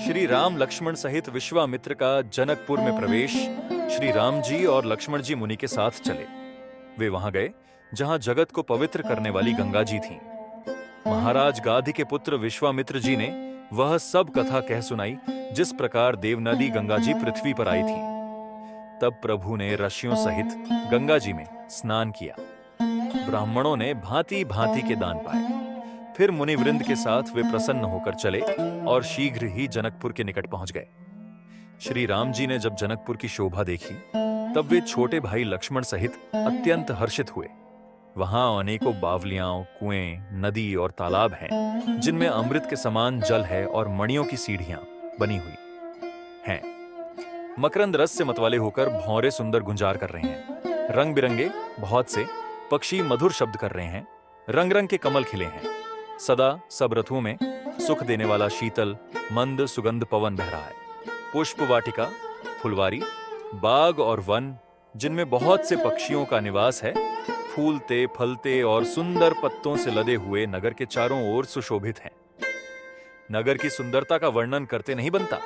श्री राम लक्ष्मण सहित विश्वामित्र का जनकपुर में प्रवेश श्री राम जी और लक्ष्मण जी मुनि के साथ चले। वे वहां गए जहां जगत को पवित्र करने वाली गंगा जी थीं। महाराज गाधी के पुत्र विश्वामित्र जी ने वह सब कथा कह सुनाई जिस प्रकार देवनदी गंगा जी पृथ्वी पर आई थी। तब प्रभु ने ऋषियों सहित गंगा जी में स्नान किया। ब्राह्मणों ने भांति भांति के दान पाए। फिर मुनिवृंद के साथ वे प्रसन्न होकर चले और शीघ्र ही जनकपुर के निकट पहुंच गए। श्री राम जी ने जब जनकपुर की शोभा देखी तब वे छोटे भाई लक्ष्मण सहित अत्यंत हर्षित हुए। वहां अनेकों बावलियां, कुएं, नदी और तालाब हैं, जिनमें अमृत के समान जल है और मणियों की सीढ़ियां बनी हुई हैं। मकरंद रस से मतवाले होकर भौरे सुंदर गुंजार कर रहे हैं। रंग बिरंगे बहुत से पक्षी मधुर शब्द कर रहे हैं। रंग रंग के कमल खिले हैं। सदा सब रथों में सुख देने वाला शीतल मंद सुगंध पवन बह रहा है। पुष्प वाटिका, फुलवारी, बाग और वन जिनमें बहुत से पक्षियों का निवास है, फूलते फलते और सुंदर पत्तों से लदे हुए नगर के चारों ओर सुशोभित हैं। नगर की सुंदरता का वर्णन करते नहीं बनता।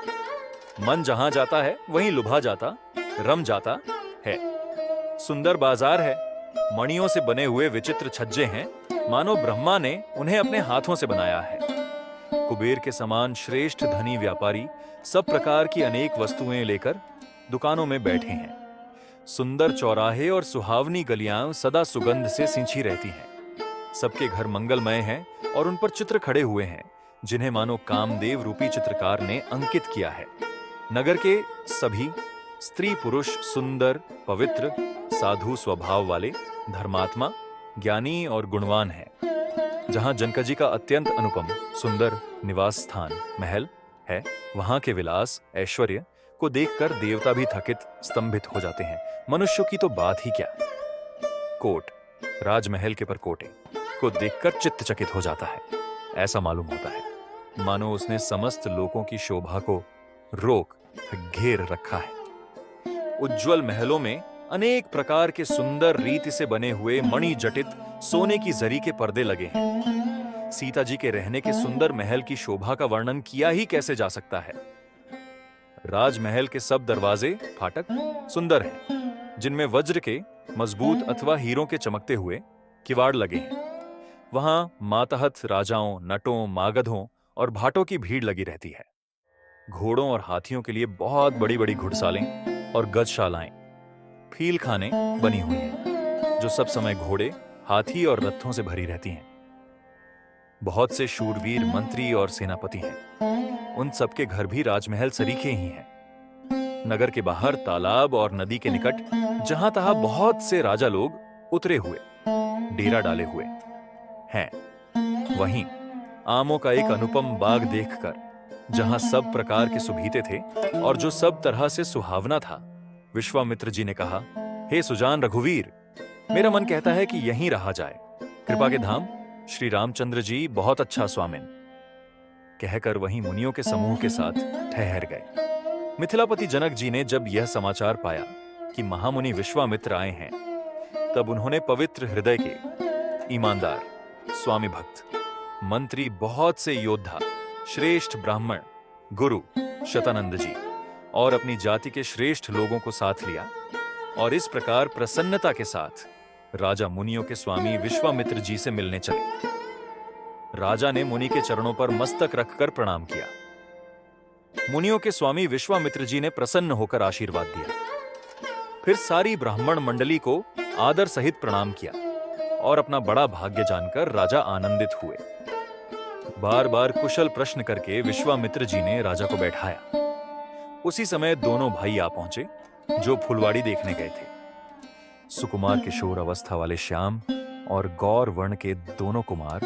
मन जहां जाता है वहीं लुभा जाता, रम जाता है। सुंदर बाजार है। मणियों से बने हुए विचित्र छज्जे हैं, मानो ब्रह्मा ने उन्हें अपने हाथों से बनाया है। कुबेर के समान श्रेष्ठ धनी व्यापारी सब प्रकार की अनेक वस्तुएं लेकर दुकानों में बैठे हैं। सुंदर चौराहे और सुहावनी गलियां सदा सुगंध से सिंची रहती हैं। सबके घर मंगलमय हैं और उन पर चित्र खड़े हुए हैं जिन्हें मानो कामदेव रूपी चित्रकार ने अंकित किया है। नगर के सभी स्त्री पुरुष सुंदर, पवित्र, साधु स्वभाव वाले, धर्मात्मा, ज्ञानी और गुणवान हैं। जहां जनकजी का अत्यंत अनुपम सुंदर निवास स्थान महल है, वहां के विलास ऐश्वर्य को देखकर देवता भी थकित स्तंभित हो जाते हैं। मनुष्यों की तो बात ही क्या। कोट, राजमहल के परकोटे को देखकर चित्त चकित हो जाता है। ऐसा मालूम होता है मानो उसने समस्त लोकों की शोभा को रोक घेर रखा है। उज्जवल महलों में अनेक प्रकार के सुंदर रीति से बने हुए मणि जटित सोने की जरी के पर्दे लगे हैं। सीता जी के रहने के सुंदर महल की शोभा का वर्णन किया ही कैसे जा सकता है। राजमहल के सब दरवाजे फाटक सुंदर हैं, जिनमें वज्र के मजबूत अथवा हीरों के चमकते हुए किवाड़ लगे हैं। वहां मातहत राजाओं, नटों, मागधों और भाटों की भीड़ लगी रहती है। घोड़ों और हाथियों के लिए बहुत बड़ी बड़ी घुड़सालें और गजशालाएं, फील खाने बनी हुई हैं, जो सब समय घोड़े, हाथी और रथों से भरी रहती हैं। बहुत से शूरवीर मंत्री और सेनापति हैं। उन सबके घर भी राजमहल सरीखे ही हैं। नगर के बाहर तालाब और नदी के निकट जहां तहां बहुत से राजा लोग उतरे हुए, डेरा डाले हुए हैं। वहीं आमों का एक अनुपम बाग देखकर, जहां सब प्रकार के सुभीते थे और जो सब तरह से सुहावना था, विश्वामित्र जी ने कहा, हे सुजान रघुवीर, मेरा मन कहता है कि यहीं रहा जाए। कृपा के धाम श्री रामचंद्र जी बहुत अच्छा स्वामिन। कहकर वहीं मुनियों के समूह के साथ ठहर गए। मिथिलापति जनक जी ने जब यह समाचार पाया कि महामुनि विश्वामित्र आए हैं, तब उन्होंने पवित्र हृदय के, ईमानदार, स्वामी भक्त, मंत्री, बहुत से योद्धा, श्रेष्ठ ब्राह्मण, गुरु शतानंद जी और अपनी जाति के श्रेष्ठ लोगों को साथ लिया और इस प्रकार प्रसन्नता के साथ राजा मुनियों के स्वामी विश्वामित्र जी से मिलने चले। राजा ने मुनि के चरणों पर मस्तक रखकर प्रणाम किया। मुनियों के स्वामी विश्वामित्र जी ने प्रसन्न होकर आशीर्वाद दिया। फिर सारी ब्राह्मण मंडली को आदर सहित प्रणाम किया और अपना बड़ा भाग्य जानकर राजा आनंदित हुए। बार बार कुशल प्रश्न करके विश्वामित्र जी ने राजा को बैठाया। उसी समय दोनों भाई आ पहुंचे जो फुलवाड़ी देखने गए थे। सुकुमार किशोर अवस्था वाले श्याम और गौर वर्ण के दोनों कुमार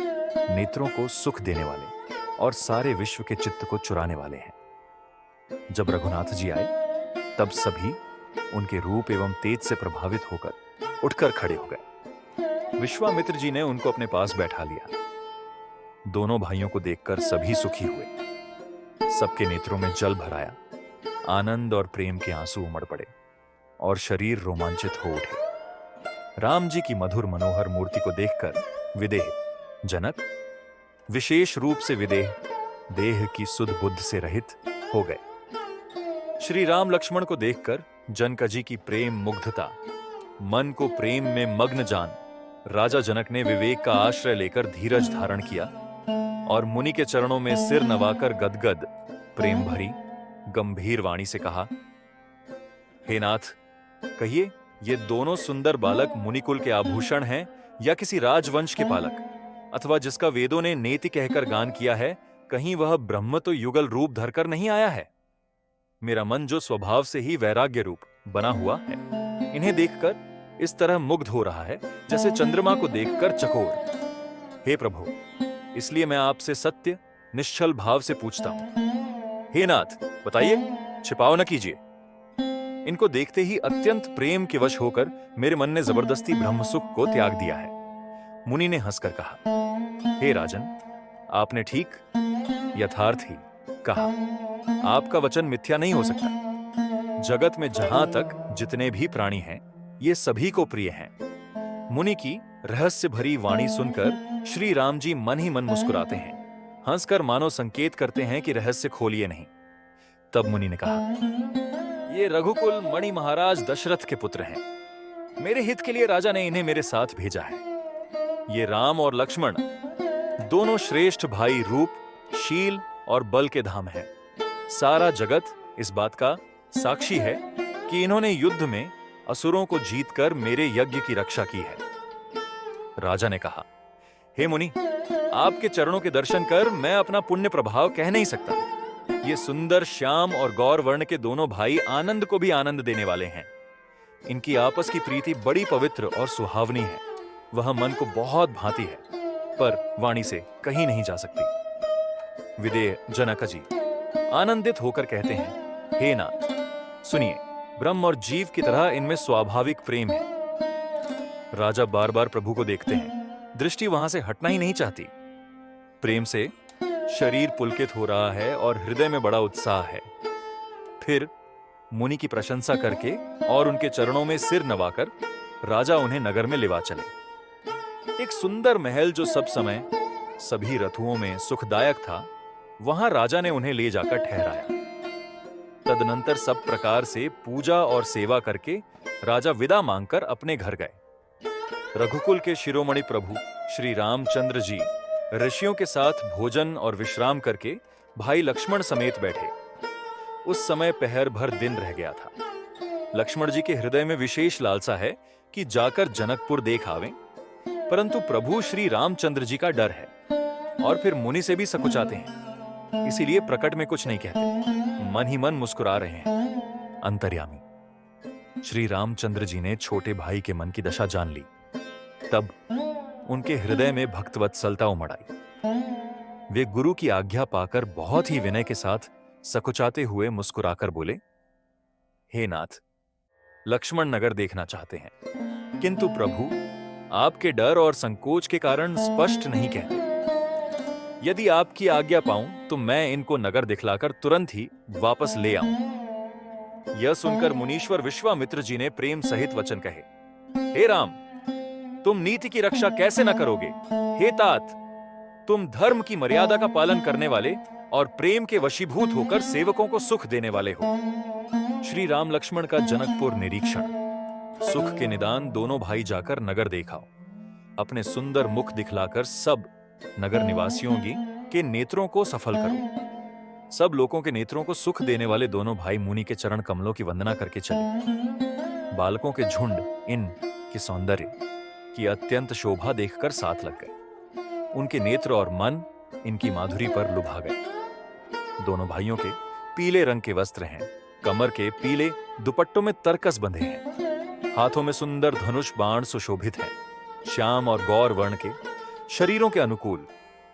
नेत्रों को सुख देने वाले और सारे विश्व के चित्त को चुराने वाले हैं। जब रघुनाथ जी आए तब सभी उनके रूप एवं तेज से प्रभावित होकर उठकर खड़े हो गए। विश्वामित्र जी ने उनको अपने पास बैठा लिया। दोनों भाइयों को देखकर सभी सुखी हुए। सबके नेत्रों में जल भर आया। आनंद और प्रेम के आंसू उमड़ पड़े और शरीर रोमांचित हो उठे। राम जी की मधुर मनोहर मूर्ति को देखकर विदेह जनक, विशेष रूप से विदेह, देह की सुध बुद्ध से रहित हो गए। श्री राम लक्ष्मण को देखकर जनकजी की प्रेम मुग्धता, मन को प्रेम में मग्न जान राजा जनक ने विवेक का आश्रय लेकर धीरज धारण किया और मुनि के चरणों में सिर नवाकर गदगद प्रेम भरी गंभीर वाणी से कहा, हे नाथ, कहिए ये दोनों सुंदर बालक मुनिकुल के आभूषण हैं या किसी राजवंश के पालक, अथवा जिसका वेदों ने नेति कहकर गान किया है, कहीं वह ब्रह्म तो युगल रूप धरकर नहीं आया है। मेरा मन जो स्वभाव से ही वैराग्य रूप बना हुआ है, इन्हें देखकर इस तरह मुग्ध हो रहा है जैसे चंद्रमा को देखकर चकोर। हे प्रभु, इसलिए मैं आपसे सत्य निश्चल भाव से पूछता हूं। हे नाथ, बताइए, छिपाओ न कीजिए। इनको देखते ही अत्यंत प्रेम के वश होकर मेरे मन ने जबरदस्ती ब्रह्म सुख को त्याग दिया है। मुनि ने हंसकर कहा, हे राजन, आपने ठीक यथार्थ ही कहा। आपका वचन मिथ्या नहीं हो सकता। जगत में जहां तक जितने भी प्राणी हैं, ये सभी को प्रिय हैं। मुनि की रहस्य भरी वाणी सुनकर श्री राम जी मन ही मन मुस्कुराते हैं, हंसकर मानो संकेत करते हैं कि रहस्य खोलिए नहीं। तब मुनि ने कहा, ये रघुकुल मणि महाराज दशरथ के पुत्र हैं। मेरे हित के लिए राजा ने इन्हें मेरे साथ भेजा है। ये राम और लक्ष्मण दोनों श्रेष्ठ भाई रूप, शील और बल के धाम हैं। सारा जगत इस बात का साक्षी है कि इन्होंने युद्ध में असुरों को जीतकर मेरे यज्ञ की रक्षा की है। राजा ने कहा, हे मुनि, आपके चरणों के दर्शन कर मैं अपना पुण्य प्रभाव कह नहीं सकता। ये सुंदर श्याम और गौर वर्ण के दोनों भाई आनंद को भी आनंद देने वाले हैं। इनकी आपस की प्रीति बड़ी पवित्र और सुहावनी है। वह मन को बहुत भाती है, पर वाणी से कहीं नहीं जा सकती। विदेह जनक जी आनंदित होकर कहते हैं, हे नाथ, सुनिए, ब्रह्म और जीव की तरह इनमें स्वाभाविक प्रेम है। राजा बार बार प्रभु को देखते हैं, दृष्टि वहां से हटना ही नहीं चाहती। प्रेम से शरीर पुलकित हो रहा है और हृदय में बड़ा उत्साह है। फिर मुनि की प्रशंसा करके और उनके चरणों में सिर नवाकर राजा उन्हें नगर में लिवा चले। एक सुंदर महल जो सब समय सभी रथुओं में सुखदायक था, वहां राजा ने उन्हें ले जाकर ठहराया। तदनंतर सब प्रकार से पूजा और सेवा करके राजा विदा मांगकर अपने घर गए। रघुकुल के शिरोमणि प्रभु श्री रामचंद्र जी ऋषियों के साथ भोजन और विश्राम करके भाई लक्ष्मण समेत बैठे। उस समय पहर भर दिन रह गया था। लक्ष्मण जी के हृदय में विशेष लालसा है कि जाकर जनकपुर देख आवें, परंतु प्रभु श्री रामचंद्र जी का डर है और फिर मुनि से भी सकुचाते हैं, इसीलिए प्रकट में कुछ नहीं कहते, मन ही मन मुस्कुरा रहे हैं। अंतर्यामी श्री रामचंद्र जी ने छोटे भाई के मन की दशा जान ली। तब उनके हृदय में भक्तवत्सलता उमड़ आई। वे गुरु की आज्ञा पाकर बहुत ही विनय के साथ सकुचाते हुए मुस्कुराकर बोले, हे नाथ, लक्ष्मण नगर देखना चाहते हैं, किंतु प्रभु आपके डर और संकोच के कारण स्पष्ट नहीं कहते। यदि आपकी आज्ञा पाऊं तो मैं इनको नगर दिखलाकर तुरंत ही वापस ले आऊं। यह सुनकर मुनीश्वर विश्वामित्र जी ने प्रेम सहित वचन कहे, हे राम, तुम नीति की रक्षा कैसे न करोगे? हे तात, तुम धर्म की मर्यादा का पालन करने वाले और प्रेम के वशीभूत होकर सेवकों को सुख देने वाले हो। श्री राम लक्ष्मण का जनकपुर निरीक्षण। सुख के निदान दोनों भाई जाकर नगर देखाओ। अपने सुंदर मुख दिखलाकर सब नगर निवासियों के नेत्रों को सफल करो। सब लोगों के नेत्रों को सुख देने वाले दोनों भाई मुनि के चरण कमलों की वंदना करके चले। बालकों के झुंड इन के सौंदर्य की अत्यंत शोभा देखकर साथ लग गए। उनके नेत्र और मन इनकी माधुरी पर लुभा गए। दोनों भाइयों के पीले रंग के वस्त्र हैं, कमर के पीले दुपट्टों में तरकस बंधे हैं, हाथों में सुंदर धनुष बाण सुशोभित हैं। श्याम और गौर वर्ण के शरीरों के अनुकूल,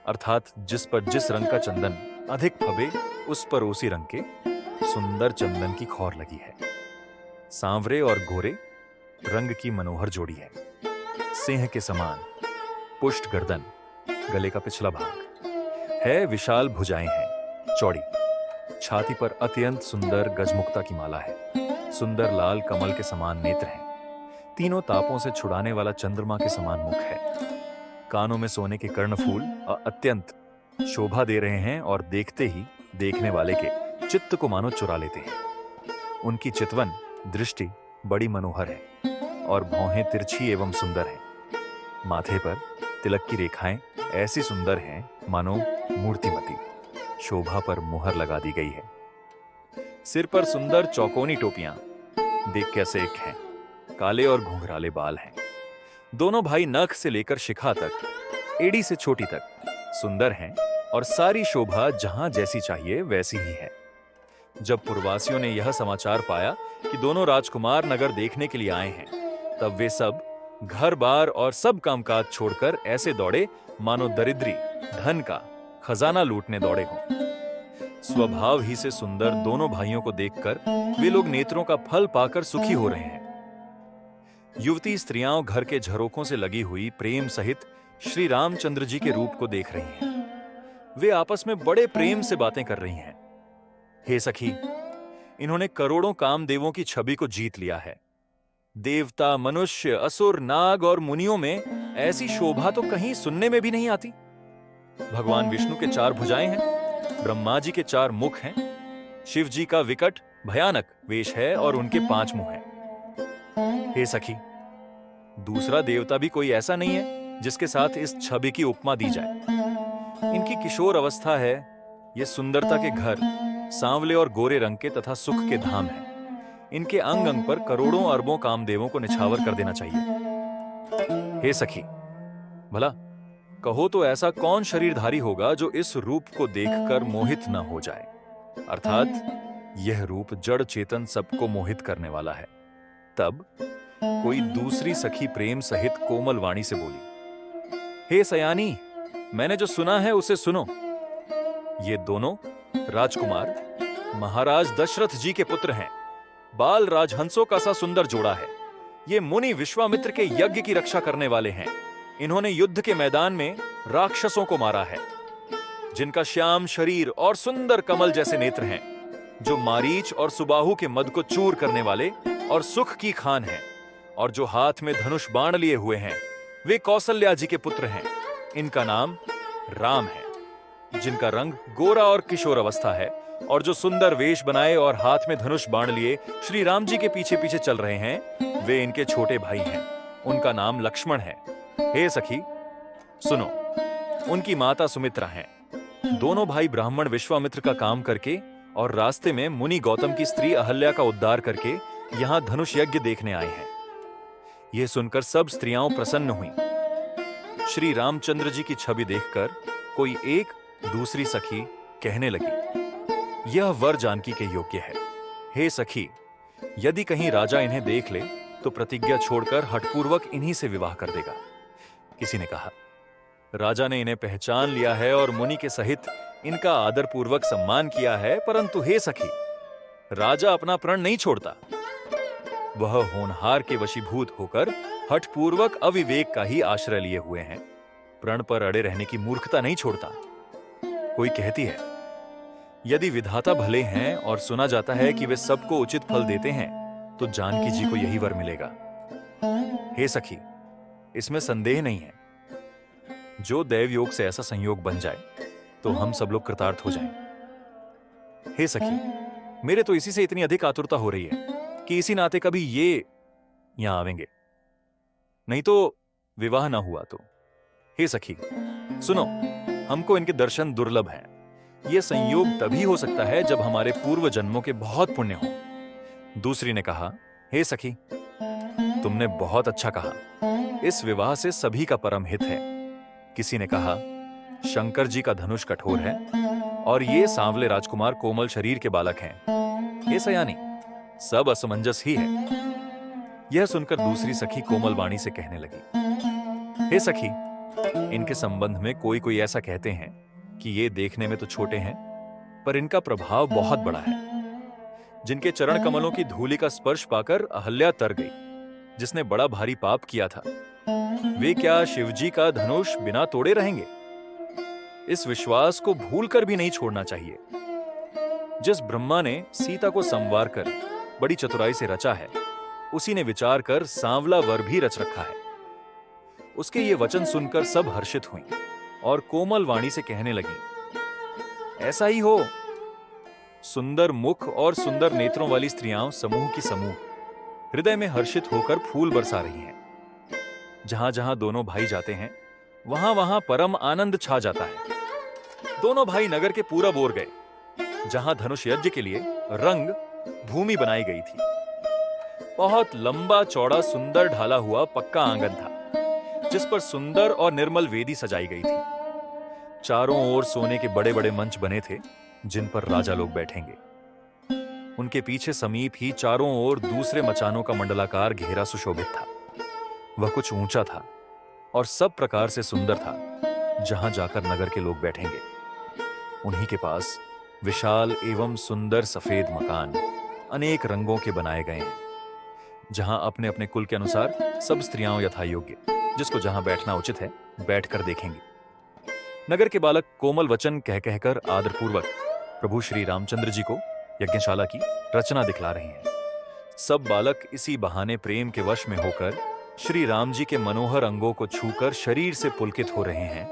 अर्थात जिस पर जिस रंग का चंदन अधिक फबे उस पर उसी रंग के सुंदर चंदन की खौर लगी है। सांवरे और गोरे रंग की मनोहर जोड़ी है। सिंह के समान पुष्ट गर्दन, गले का पिछला भाग है, विशाल भुजाएं हैं, चौड़ी छाती पर अत्यंत सुंदर गजमुक्ता की माला है। सुंदर लाल कमल के समान नेत्र हैं। तीनों तापों से छुड़ाने वाला चंद्रमा के समान मुख है। कानों में सोने के कर्णफूल अत्यंत शोभा दे रहे हैं और देखते ही देखने वाले के चित्त को मानो चुरा लेते हैं। उनकी चितवन दृष्टि बड़ी मनोहर है और भौहें तिरछी एवं सुंदर हैं। माथे पर तिलक की रेखाएं ऐसी सुंदर हैं मानो मूर्तिमती शोभा पर मुहर लगा दी गई है। सिर पर सुंदर चौकोनी टोपियां देख कैसे एक हैं। काले और घुंघराले बाल हैं। दोनों भाई नख से लेकर शिखा तक, एड़ी से छोटी तक सुंदर हैं और सारी शोभा जहां जैसी चाहिए वैसी ही है। जब पुरवासियों ने यह समाचार पाया कि दोनों राजकुमार नगर देखने के लिए आए हैं, तब वे सब घर बार और सब कामकाज छोड़कर ऐसे दौड़े मानो दरिद्री धन का खजाना लूटने दौड़े हों। स्वभाव ही से सुंदर दोनों भाइयों को देखकर वे लोग नेत्रों का फल पाकर सुखी हो रहे हैं। युवती स्त्रियां घर के झरोकों से लगी हुई प्रेम सहित श्री रामचंद्र जी के रूप को देख रही हैं। वे आपस में बड़े प्रेम से बातें कर रही हैं। हे सखी, इन्होंने करोड़ों कामदेवों की छवि को जीत लिया है। देवता, मनुष्य, असुर, नाग और मुनियों में ऐसी शोभा तो कहीं सुनने में भी नहीं आती। भगवान विष्णु के 4 भुजाएं हैं, ब्रह्मा जी के 4 मुख हैं, शिव जी का विकट भयानक वेश है और उनके 5 मुंह हैं। हे सखी, दूसरा देवता भी कोई ऐसा नहीं है जिसके साथ इस छवि की उपमा दी जाए। इनकी किशोर अवस्था है, ये सुंदरता के घर सांवले और गोरे रंग के तथा सुख के धाम हैं। इनके अंग अंग पर करोड़ों अरबों कामदेवों को निछावर कर देना चाहिए। हे सखी, भला कहो तो ऐसा कौन शरीरधारी होगा जो इस रूप को देखकर मोहित न हो जाए। अर्थात यह रूप जड़ चेतन सबको मोहित करने वाला है। तब कोई दूसरी सखी प्रेम सहित कोमल वाणी से बोली, हे सयानी, मैंने जो सुना है उसे सुनो। ये दोनों राजकुमार महाराज दशरथ जी के पुत्र हैं। बाल राजहंसों का सा सुंदर जोड़ा है। ये मुनि विश्वामित्र के यज्ञ की रक्षा करने वाले हैं। इन्होंने युद्ध के मैदान में राक्षसों को मारा है। जिनका श्याम शरीर और सुंदर कमल जैसे नेत्र हैं, जो मारीच और सुबाहु के मद को चूर करने वाले और सुख की खान हैं, और जो हाथ में धनुष बाण लिए हुए हैं, वे कौशल्या जी के पुत्र हैं। इनका नाम राम है। जिनका रंग गोरा और किशोर अवस्था है, और जो सुंदर वेश बनाए और हाथ में धनुष बाण लिए श्री राम जी के पीछे पीछे चल रहे हैं, वे इनके छोटे भाई हैं। उनका नाम लक्ष्मण है। हे सखी, सुनो, उनकी माता सुमित्रा हैं। दोनों भाई ब्राह्मण विश्वामित्र का काम करके और रास्ते में मुनि गौतम की स्त्री अहल्या का उद्धार करके यहां धनुष यज्ञ देखने आए हैं। यह सुनकर सब स्त्रियां प्रसन्न हुई। श्री रामचंद्र जी की छवि देखकर कोई एक दूसरी सखी कहने लगी, यह वर जानकी के योग्य है। हे सखी, यदि कहीं राजा इन्हें देख ले तो प्रतिज्ञा छोड़कर हठपूर्वक इन्हीं से विवाह कर देगा। किसी ने कहा, राजा ने इन्हें पहचान लिया है और मुनि के सहित इनका आदर पूर्वक सम्मान किया है, परंतु हे सखी, राजा अपना प्रण नहीं छोड़ता। वह होनहार के वशीभूत होकर हठपूर्वक अविवेक का ही आश्रय लिए हुए हैं। प्रण पर अड़े रहने की मूर्खता नहीं छोड़ता। कोई कहती है, यदि विधाता भले हैं और सुना जाता है कि वे सबको उचित फल देते हैं, तो जानकी जी को यही वर मिलेगा। हे सखी, इसमें संदेह नहीं है। जो दैव योग से ऐसा संयोग बन जाए तो हम सब लोग कृतार्थ हो जाएं। हे सखी, मेरे तो इसी से इतनी अधिक आतुरता हो रही है कि इसी नाते कभी ये यहां आवेंगे, नहीं तो विवाह ना हुआ तो। हे सखी, सुनो, हमको इनके दर्शन दुर्लभ हैं। यह संयोग तभी हो सकता है जब हमारे पूर्व जन्मों के बहुत पुण्य हो। दूसरी ने कहा, हे सखी, तुमने बहुत अच्छा कहा। इस विवाह से सभी का परम हित है। किसी ने कहा, शंकर जी का धनुष कठोर है और ये सांवले राजकुमार कोमल शरीर के बालक हैं। हे सयानी, सब असमंजस ही है। यह सुनकर दूसरी सखी कोमल वाणी से कहने लगी, हे सखी, इनके संबंध में कोई कोई ऐसा कहते हैं कि ये देखने में तो छोटे हैं, पर इनका प्रभाव बहुत बड़ा है। जिनके चरण कमलों की धूलि का स्पर्श पाकर अहल्या तर गई, जिसने बड़ा भारी पाप किया था, वे क्या शिवजी का धनुष बिना तोड़े रहेंगे? इस विश्वास को भूलकर भी नहीं छोड़ना चाहिए। जिस ब्रह्मा ने सीता को संवार कर बड़ी चतुराई से रचा है, उसी ने विचार कर सांवला वर भी रच रखा है। उसके ये वचन सुनकर सब हर्षित हुई और कोमल वाणी से कहने लगी, ऐसा ही हो। सुंदर मुख और सुंदर नेत्रों वाली स्त्रियां समूह की समूह हृदय में हर्षित होकर फूल बरसा रही हैं। जहां जहां दोनों भाई जाते हैं, वहां वहां परम आनंद छा जाता है। दोनों भाई नगर के पूरब ओर गए, जहां धनुष यज्ञ के लिए रंग भूमि बनाई गई थी। बहुत लंबा चौड़ा सुंदर ढाला हुआ पक्का आंगन था, जिस पर सुंदर और निर्मल वेदी सजाई गई थी। चारों ओर सोने के बड़े बड़े मंच बने थे, जिन पर राजा लोग बैठेंगे। उनके पीछे समीप ही चारों ओर दूसरे मचानों का मंडलाकार घेरा सुशोभित था। वह कुछ ऊंचा था और सब प्रकार से सुंदर था, जहां जाकर नगर के लोग बैठेंगे। उन्हीं के पास विशाल एवं सुंदर सफेद मकान अनेक रंगों के बनाए गए हैं, जहां अपने अपने कुल के अनुसार सब स्त्रियां यथा योग्य, जिसको जहां बैठना उचित है, बैठकर देखेंगे। नगर के बालक कोमल वचन कह कहकर आदरपूर्वक प्रभु श्री रामचंद्र जी को यज्ञशाला की रचना दिखला रहे हैं। सब बालक इसी बहाने प्रेम के वश में होकर श्री राम जी के मनोहर अंगों को छूकर शरीर से पुलकित हो रहे हैं,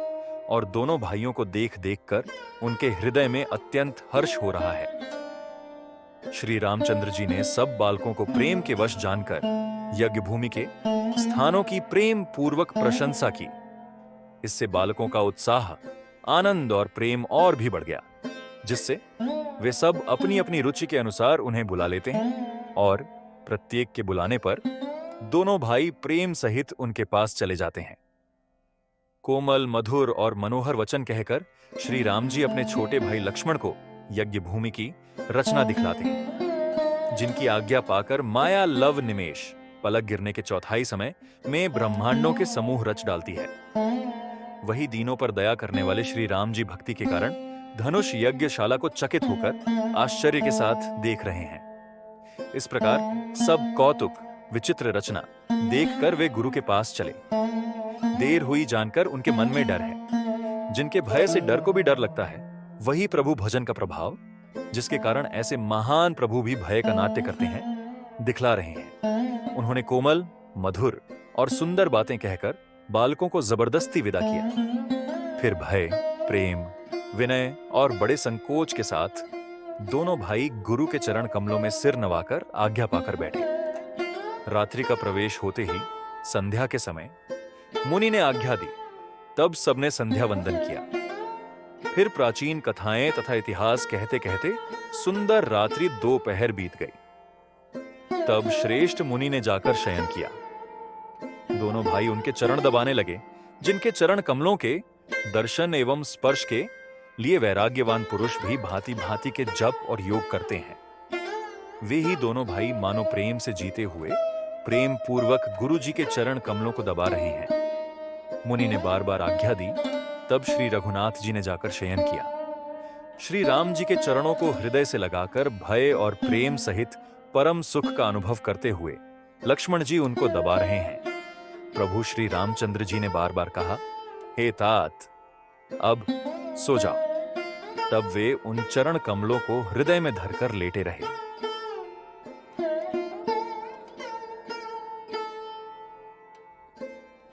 और दोनों भाइयों को देख देखकर उनके हृदय में अत्यंत हर्ष हो रहा है। श्री रामचंद्र जी ने सब बालकों को प्रेम के वश जानकर यज्ञ भूमि के स्थानों की प्रेम पूर्वक प्रशंसा की। इससे बालकों का उत्साह, आनंद और प्रेम और भी बढ़ गया, जिससे वे सब अपनी अपनी रुचि के अनुसार उन्हें बुला लेते हैं, और प्रत्येक के बुलाने पर दोनों भाई प्रेम सहित उनके पास चले जाते हैं। कोमल, मधुर और मनोहर वचन कहकर श्री राम जी अपने छोटे भाई लक्ष्मण को यज्ञ भूमि की रचना दिखलाते हैं, जिनकी आज्ञा पाकर माया लव निमेष पलक गिरने के चौथाई समय में ब्रह्मांडों के समूह रच डालती है। वही दीनों पर दया करने वाले श्री राम जी भक्ति के कारण धनुष यज्ञशाला को चकित होकर आश्चर्य के साथ देख रहे हैं। इस प्रकार सब कौतुक विचित्र रचना देखकर वे गुरु के पास चले। देर हुई जानकर उनके मन में डर है। जिनके भय से डर को भी डर लगता है, वही प्रभु भजन का प्रभाव, जिसके कारण ऐसे महान प्रभु भी भय का नाट्य करते हैं, दिखला रहे हैं। उन्होंने कोमल, मधुर और सुंदर बातें कहकर बालकों को जबरदस्ती विदा किया। फिर भय, प्रेम, विनय और बड़े संकोच के साथ दोनों भाई गुरु के चरण कमलों में सिर नवाकर आज्ञा पाकर बैठे। रात्रि का प्रवेश होते ही संध्या के समय मुनि ने आज्ञा दी। तब सबने संध्या वंदन किया। फिर प्राचीन कथाएं तथा इतिहास कहते कहते सुंदर रात्रि दोपहर बीत गई। तब श्रेष्ठ मुनि ने जाकर शयन किया। दोनों भाई उनके चरण दबाने लगे, जिनके चरण कमलों के दर्शन एवं स्पर्श के लिए वैराग्यवान पुरुष भी भांति भांति के जप और योग करते हैं। वे ही दोनों भाई मानो प्रेम से जीते हुए प्रेम पूर्वक गुरु जी के चरण कमलों को दबा रहे हैं। मुनि ने बार बार आज्ञा दी। तब श्री रघुनाथ जी ने जाकर शयन किया। श्री राम जी के चरणों को हृदय से लगाकर भय और प्रेम सहित परम सुख का अनुभव करते हुए लक्ष्मण जी उनको दबा रहे हैं। प्रभु श्री रामचंद्र जी ने बार बार कहा, हे तात, अब सो जाओ। तब वे उन चरण कमलों को हृदय में धरकर लेटे रहे।